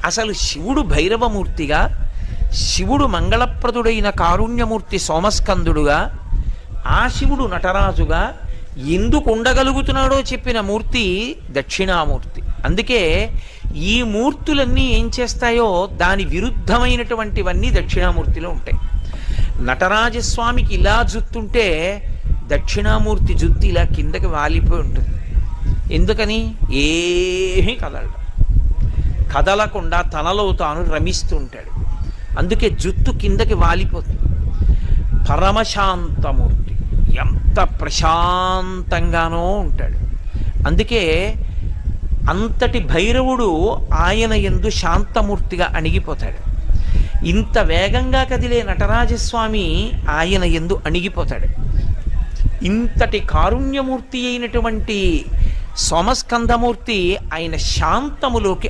అసలు శివుడు భైరవమూర్తిగా, శివుడు మంగళప్రదుడైన కారుణ్యమూర్తి సోమస్కందుడుగా, ఆ శివుడు నటరాజుగా ఎందుకు ఉండగలుగుతున్నాడో చెప్పిన మూర్తి దక్షిణామూర్తి. అందుకే ఈ మూర్తులన్నీ ఏం చేస్తాయో దాని విరుద్ధమైనటువంటివన్నీ దక్షిణామూర్తిలో ఉంటాయి. నటరాజస్వామికి ఇలా జుత్తుంటే దక్షిణామూర్తి జుత్తు ఇలా కిందకి వాలిపోయి ఉంటుంది. ఎందుకని? ఏమీ కదలకుండా తనలో తాను రమిస్తూ ఉంటాడు. అందుకే జుత్తు కిందకి వాలిపోతుంది. పరమశాంతమూర్తి, ఎంత ప్రశాంతంగానో ఉంటాడు. అందుకే అంతటి భైరవుడు ఆయన యందు శాంతమూర్తిగా అణిగిపోతాడు. ఇంత వేగంగా కదిలే నటరాజస్వామి ఆయన యందు అణిగిపోతాడు. ఇంతటి కారుణ్యమూర్తి అయినటువంటి సోమస్కందమూర్తి ఆయన శాంతములోకి